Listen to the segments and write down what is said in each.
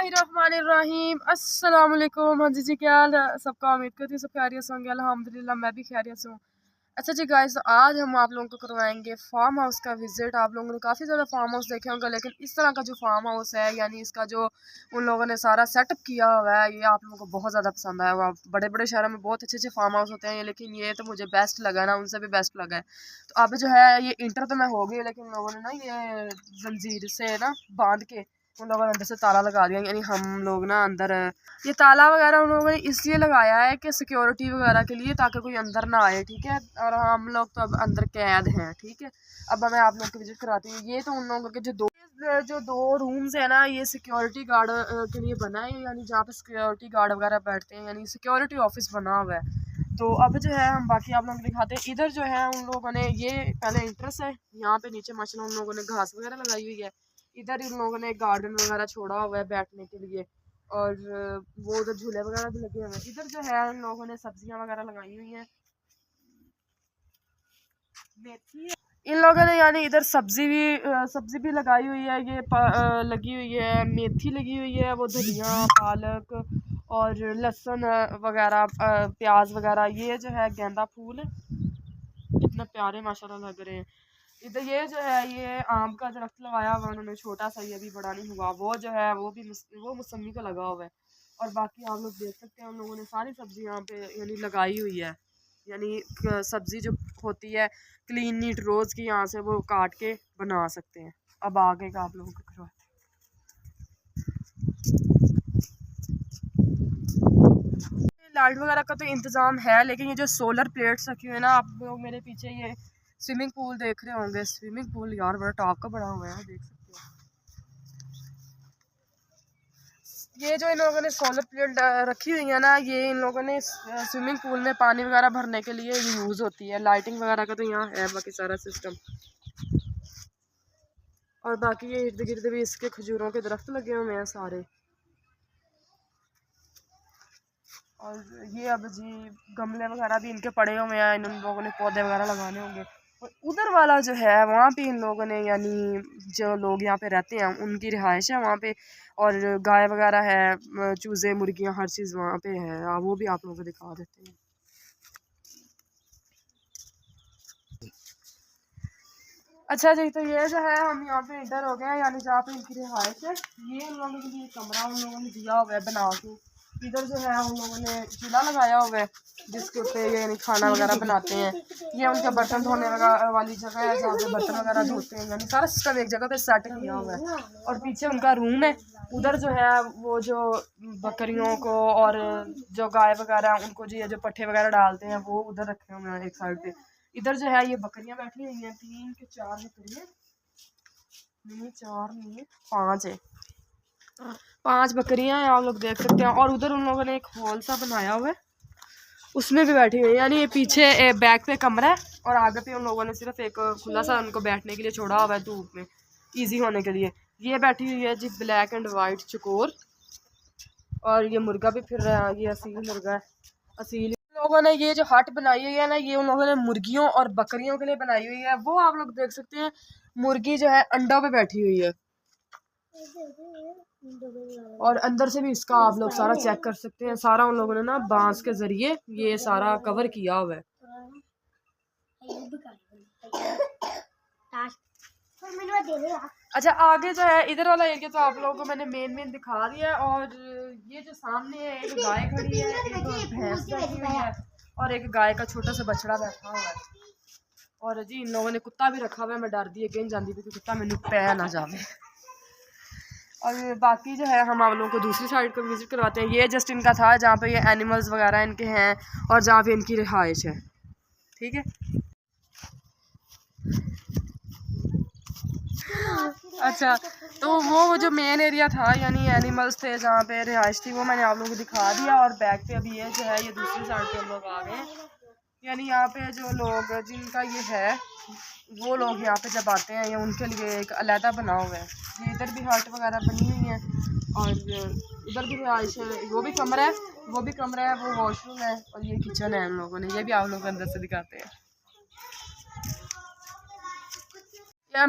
बिस्मिल्लाहिर्रहमानिर्रहीम। अस्सलाम वालेकुम। हाँ जी क्या हाल है सबका। उम्मीद करती हूँ सब खैरियत से होंगे। अल्हम्दुलिल्लाह मैं भी खैरियत से हूँ। अच्छा जी गाइस, तो आज हम आप लोगों को करवाएंगे फार्म हाउस का विजिट। आप लोगों ने काफ़ी ज़्यादा फार्म हाउस देखे होंगे, लेकिन इस तरह का जो फार्म हाउस है, यानी इसका जो उन लोगों ने सारा सेटअप किया हुआ है, ये आप लोगों को बहुत ज़्यादा पसंद आया हुआ। बड़े बड़े शहरों में बहुत अच्छे अच्छे फार्म हाउस होते हैं, लेकिन ये तो मुझे बेस्ट लगा ना, उनसे भी बेस्ट लगा है। तो अब जो है ये इंटर तो मैं हो गई, लेकिन उन लोगों ने ना ये जंजीर से ना बांध के उन लोगों ने अंदर से ताला लगा दिया। यानी हम लोग ना अंदर, ये ताला वगैरह उन लोगों ने इसलिए लगाया है कि सिक्योरिटी वगैरह के लिए, ताकि कोई अंदर ना आए। ठीक है, और हम लोग तो अब अंदर कैद हैं। ठीक है, अब मैं आप लोग को विजिट कराती हूँ। ये तो उन लोगों के जो दो रूम्स है ना, ये सिक्योरिटी गार्ड के लिए बना है, यानी जहाँ पे सिक्योरिटी गार्ड वगैरह बैठते हैं, यानी सिक्योरिटी ऑफिस बना हुआ है। तो अब जो है हम बाकी आप लोगों को दिखाते हैं। इधर जो है उन लोगों ने ये पहले इंट्रेंस है, यहाँ पे नीचे माशाल्लाह उन लोगों ने घास वगैरह लगाई हुई है। इधर इन लोगों ने गार्डन वगैरह छोड़ा हुआ है बैठने के लिए, और वो उधर झूले वगैरह भी लगे हुए हैं। इधर जो है इन लोगों ने सब्जियां वगैरह लगाई हुई हैं। मेथी इन लोगों ने, यानी इधर सब्जी भी लगाई हुई है। ये लगी हुई है, मेथी लगी हुई है, वो धनिया पालक और लहसुन वगैरह, प्याज वगैरह। ये जो है गेंदा फूल, इतना प्यारे माशाल्लाह लग रहे हैं। इधर ये जो है ये आम का दरख्त लगाया हुआ उन्होंने, छोटा सा, ये भी बड़ा नहीं हुआ। वो जो है वो मौसमी का लगा हुआ है। और बाकी आप लोग देख सकते हैं उन लोगों ने सारी सब्जी यहाँ पे यानी लगाई हुई है। यानी सब्जी जो होती है क्लीन नीट रोज़ की, यहाँ से वो काट के बना सकते हैं। अब आगे का आप लोगों को करवाते हैं। लाइट वगैरह का तो इंतज़ाम है, लेकिन ये जो सोलर प्लेट्स रखी हुई है ना, आप लोग मेरे पीछे ये स्विमिंग पूल देख रहे होंगे। स्विमिंग पूल यार बड़ा टॉप का बना हुआ है, देख सकते हैं। ये जो इन लोगों ने सोलर प्लेट रखी हुई है ना, ये इन लोगों ने स्विमिंग पूल में पानी वगैरह भरने के लिए यूज़ होती है। लाइटिंग वगैरह का तो यहाँ है बाकी सारा सिस्टम। और बाकी ये इर्द गिर्द भी इसके खजूरों के दरख्त लगे हुए हैं सारे। और ये अब जी गमले वगैरह भी इनके पड़े हुए हैं, इन लोगों ने पौधे वगैरह लगाने होंगे। और उधर वाला जो है वहाँ पे इन लोगों ने, यानी जो लोग यहाँ पे रहते हैं उनकी रिहाइश है वहाँ पे। और गाय वगैरह है, चूज़े मुर्गियाँ हर चीज़ वहाँ पे है। वो भी आप लोगों को दिखा देते हैं। अच्छा जी, तो ये जो है हम यहाँ पे इंटर हो गए हैं, यानी जहाँ पे इनकी रिहाइश है। ये उन लोगों के लिए कमरा उन लोगों ने दिया हुआ है बना के। इधर जो है उन लोगों ने चूल्हा लगाया हुआ है, जिसके ऊपर ये यानी खाना वगैरह बनाते हैं। ये उनके बर्तन धोने वाली जगह है, जहाँ पे बर्तन वगैरह धोते हैं। यानी सारा सिस्टम एक जगह पे सेट किया हुआ है। और पीछे उनका रूम है। उधर जो है वो जो बकरियों को और जो गाय वगैरह उनको जो ये जो पट्ठे वगैरह डालते हैं, वो उधर रखे हुए हैं एक साइड पे। इधर जो है ये बकरियां बैठी हुई हैं, 3 के 4 बकरियां, नहीं 4 नहीं है 5 है। 5 बकरियां हैं, आप लोग देख सकते हैं। और उधर उन लोगों ने एक हॉल सा बनाया हुआ है, उसमें भी बैठी हुई है। यानी ये पीछे बैक पे कमरा है, और आगे पे उन लोगों ने सिर्फ एक खुला सा उनको बैठने के लिए छोड़ा हुआ है धूप में इजी होने के लिए। ये बैठी हुई है जी ब्लैक एंड वाइट चकोर। और ये मुर्गा भी फिर रहा है, ये असील मुर्गा है, असील। लोगों ने ये जो हट बनाई हुई है ना, ये उन लोगों ने मुर्गियों और बकरियों के लिए बनाई हुई है। वो आप लोग देख सकते हैं, मुर्गी जो है अंडों पे बैठी हुई है। और अंदर से भी इसका आप लोग सारा चेक कर सकते हैं। सारा उन लोगों ने ना बांस के जरिए ये सारा कवर किया हुआ है। अच्छा, आगे जो है इधर वाला एरिया तो आप लोगों को मैंने मेन दिखा दिया। और ये जो सामने है, एक गाय खड़ी है, एक भैंस बैठी हुई है, और एक गाय का छोटा सा बछड़ा बैठा हुआ है। और जी इन लोगों ने कुत्ता भी रखा हुआ है। मैं डर दी कहीं जाती थी कि कुत्ता मैंने पै ना जावे। और बाकी जो है हम आप लोगों को दूसरी साइड को विजिट करवाते हैं। ये जस्ट इनका था जहाँ पे ये एनिमल्स वगैरह इनके हैं, और जहाँ पे इनकी रिहाइश है। ठीक है, अच्छा, तो वो जो मेन एरिया था, यानी एनिमल्स थे जहाँ पे रिहाइश थी, वो मैंने आप लोगों को दिखा दिया। और बैक पे अभी ये जो है ये दूसरी साइड पे हम लोग आ गए। यानी यहाँ पे जो लोग जिनका ये है, वो लोग यहाँ पे जब आते हैं, या उनके लिए एक अलहदा बना हुआ है। ये इधर भी हट वगैरह बनी हुई है, और इधर भी रिहाइश है। वो भी कमरा है, वो वॉशरूम है, और ये किचन है। हम लोगों ने ये भी आप लोग अंदर से दिखाते हैं। यार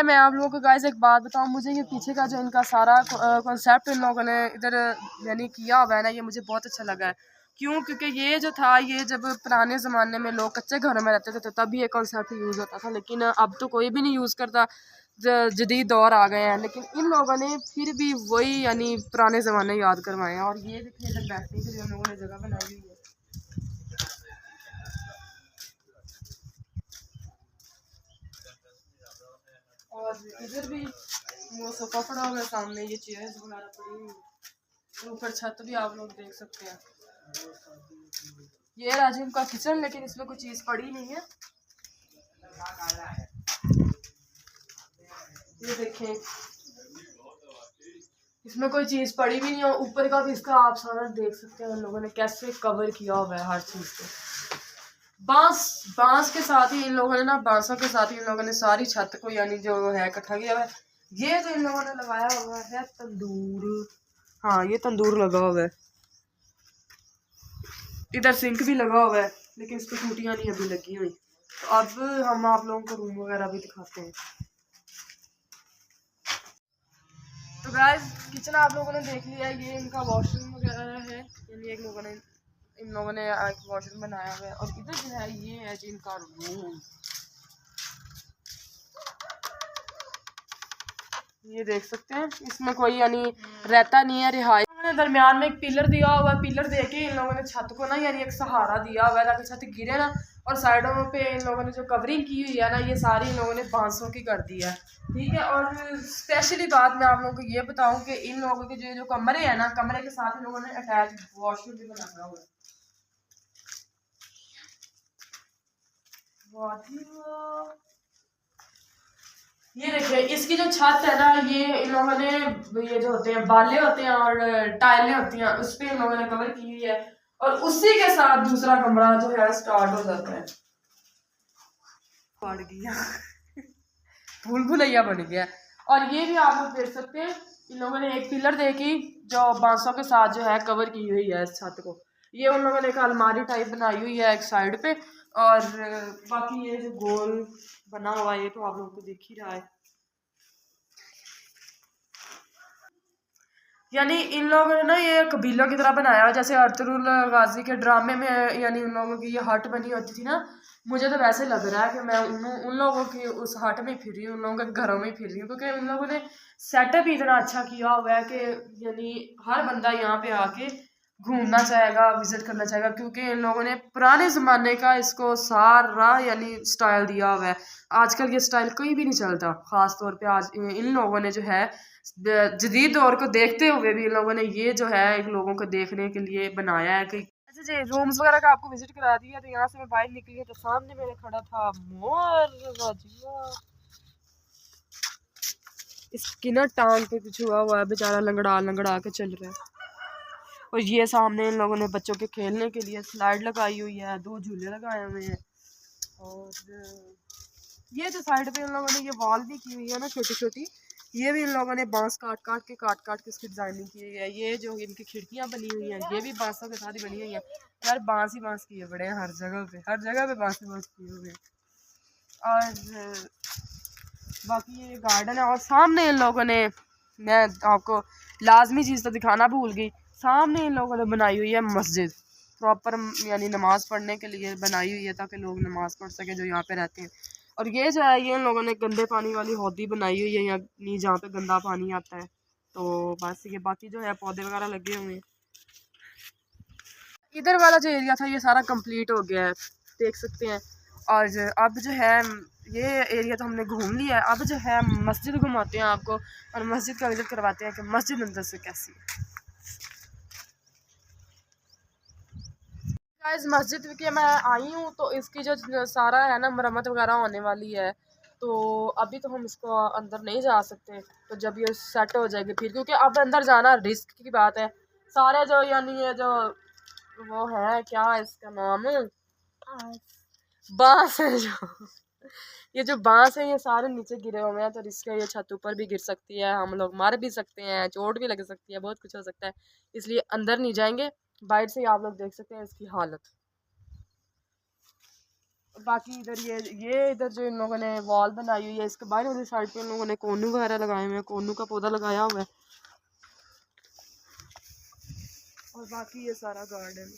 मैं आप लोगों को गाइस एक बात बताऊं, मुझे ये पीछे का जो इनका सारा कॉन्सेप्ट इन लोगों ने इधर यानी किया हुआ है ना, ये मुझे बहुत अच्छा लगा है। क्यों? क्योंकि ये जो था, ये जब पुराने ज़माने में लोग कच्चे घरों में रहते थे तो तब ये कॉन्सेप्ट यूज़ होता था, लेकिन अब तो कोई भी नहीं यूज़ करता। जदीद दौर आ गए हैं, लेकिन इन लोगों ने फिर भी वही यानी पुराने ज़माने याद करवाए हैं। और ये देखिए इधर बैठने के लिए उन लोगों ने जगह बनाई हुई है। और इधर भी वो सोफा पड़ा हुआ है, सामने ये चेयर्स वगैरह पड़ी हुई है। ऊपर छत भी आप लोग देख सकते हैं। ये राजीव का किचन, लेकिन इसमें कोई चीज़ पड़ी नहीं है। ये देखें, इसमें कोई चीज़ पड़ी भी नहीं है। ऊपर का भी इसका आप सारा देख सकते हैं उन लोगों ने कैसे कवर किया हुआ है हर चीज़ को। बांस बांस के साथ ही इन लोगों ने ना, बांसों के साथ ही इन लोगों ने सारी छत को यानी जो है इकट्ठा किया हुआ है। ये जो इन लोगों ने लगाया हुआ है तंदूर, हाँ ये तंदूर लगा हुआ है। इधर सिंक भी लगा हुआ है, लेकिन इस पर टूटियाँ नहीं अभी लगी हुई। तो अब हम आप लोगों को रूम वगैरह भी दिखाते हैं। तो गाइस किचन आप लोगों ने देख लिया है, ये इनका वॉशरूम वगैरह है। यानी इन लोगों ने एक वॉशरूम बनाया हुआ है। और इधर जो है ये है जी इनका रूम। ये देख सकते हैं, इसमें कोई यानी रहता नहीं है, रिहाई। दरमियान में एक पिलर दिया हुआ है, पिलर दे के इन लोगों ने छत को ना यानी एक सहारा दिया हुआ है ताकि छत गिरे ना। और साइडों पे इन लोगों ने जो कवरिंग की हुई है ना, ये सारी इन लोगों ने बांसों की कर दी है। ठीक है। और स्पेशली बात मैं आप लोगों को ये बताऊं कि इन लोगों के जो जो कमरे हैं ना, कमरे के साथ इन लोगों ने अटैच वॉशरूम भी बनाया हुआ है। ये देखिए इसकी जो छत है ना, ये इन लोगों ने ये जो होते हैं बाले होते हैं और टाइलें होती हैं, उस पर इन लोगों ने कवर की हुई है। और उसी के साथ दूसरा कमरा जो है स्टार्ट हो जाता है। पड़ गया भूल भुलैया बन गया। और ये भी आप लोग देख सकते हैं, इन लोगों ने एक पिलर देखी जो बांसों के साथ जो है कवर की हुई है इस छत को। ये उन लोगों ने एक अलमारी टाइप बनाई हुई है एक साइड पे। और बाकी ये जो गोल बना हुआ है, ये तो आप लोगों को दिख ही रहा है। यानी इन लोगों ने ना ये कबीलों की तरह बनाया, जैसे अरतुरुल गाजी के ड्रामे में यानी उन लोगों की ये हट बनी होती थी ना। मुझे तो वैसे लग रहा है कि मैं उन लोगों की उस हट में फिर रही हूँ, उन लोगों के घरों में फिर रही हूँ, क्योंकि उन लोगों ने सेटअप ही इतना अच्छा किया हुआ है कि यानी हर बंदा यहाँ पे आके घूमना चाहेगा, विजिट करना चाहेगा, क्योंकि इन लोगों ने पुराने ज़माने का इसको सारा यानी स्टाइल दिया हुआ है। आजकल ये स्टाइल कोई भी नहीं चलता, ख़ास तौर पे आज इन लोगों ने जो है जदीद दौर को देखते हुए भी इन लोगों ने ये जो है इन लोगों को देखने के लिए बनाया है कि अच्छा जी रूम्स वगैरह का आपको विजिट करा दिया। तो यहाँ से मैं बाहर निकली है तो सामने मेरे खड़ा था मोर। इसकी ना टांग पे कुछ हुआ हुआ है, बेचारा लंगड़ा लंगड़ा के चल रहा है। और ये सामने इन लोगों ने बच्चों के खेलने के लिए स्लाइड लगाई हुई है, 2 झूले लगाए हुए हैं। और ये जो साइड पे इन लोगों ने ये वॉल भी की हुई है ना छोटी छोटी, ये भी इन लोगों ने बांस काट काट के इसकी डिजाइनिंग की हुई है। ये जो इनकी खिड़कियां बनी हुई हैं, ये भी बांसों के साथ ही बनी हुई हैं। यार बांस ही बांस किए बड़े हैं हर जगह पे बांस ही बांस किए हुए हैं। और बाकी ये गार्डन है। और सामने इन लोगों ने, मैं आपको लाजमी चीज़ तो दिखाना भूल गई, सामने इन लोगों ने बनाई हुई है मस्जिद प्रॉपर, यानी नमाज़ पढ़ने के लिए बनाई हुई है ताकि लोग नमाज़ पढ़ सकें जो यहाँ पे रहते हैं। और ये जो है ये इन लोगों ने गंदे पानी वाली हौदी बनाई हुई है, यानी जहाँ पे गंदा पानी आता है। तो बस ये बाकी जो है पौधे वगैरह लगे हुए हैं। इधर वाला जो एरिया था ये सारा कंप्लीट हो गया है, देख सकते हैं। और अब जो है ये एरिया तो हमने घूम लिया है, अब जो है मस्जिद घुमाते हैं आपको और मस्जिद का विजिट करवाते हैं कि मस्जिद अंदर से कैसी है। गाइस मस्जिद के मैं आई हूँ तो इसकी जो सारा है ना मरम्मत वगैरह होने वाली है। तो अभी तो हम इसको अंदर नहीं जा सकते, तो जब ये सेट हो जाएगी फिर, क्योंकि अब अंदर जाना रिस्क की बात है। सारे जो यानी ये जो वो है क्या इसका नाम है, बांस है जो ये जो बांस है ये सारे नीचे गिरे हुए हैं, तो रिस्क है, ये छत ऊपर भी गिर सकती है, हम लोग मर भी सकते हैं, चोट भी लग सकती है, बहुत कुछ हो सकता है। इसलिए अंदर नहीं जाएंगे, बाहर से ही आप लोग देख सकते हैं इसकी हालत। बाकी इधर ये इधर जो इन लोगों ने वॉल बनाई हुई है, इसके बाहर वाली साइड पे इन लोगों ने कोनू वगैरह लगाए हुए हैं, कोनू का पौधा लगाया हुआ है। और बाकी ये सारा गार्डन।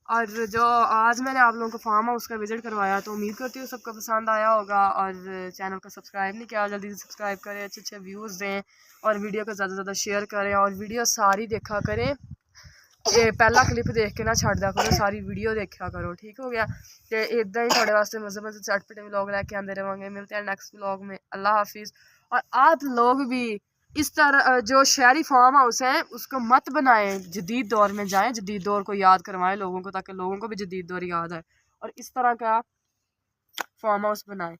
और जो आज मैंने आप लोगों को फार्म हाउस का विजिट करवाया, तो उम्मीद करती हूँ सबको पसंद आया होगा। और चैनल को सब्सक्राइब नहीं किया, जल्दी से सब्सक्राइब करें, अच्छे अच्छे व्यूज़ दें और वीडियो को ज़्यादा से ज़्यादा शेयर करें और वीडियो सारी देखा करें। ये पहला क्लिप देख के ना छड़ दिया करो, सारी वीडियो देखा करो, ठीक हो गया। तो इदा ही थोड़े वास्ते मज़े मज़े चटपटे व्लॉग लेके आते रहेंगे। मिलते हैं नेक्स्ट व्लॉग में। अल्लाह हाफिज़। और आप लोग भी इस तरह जो शहरी फार्म हाउस है उसको मत बनाएं, जदीद दौर में जाएं, जदीद दौर को याद करवाएं लोगों को, ताकि लोगों को भी जदीद दौर याद आए और इस तरह का फार्म हाउस बनाएं।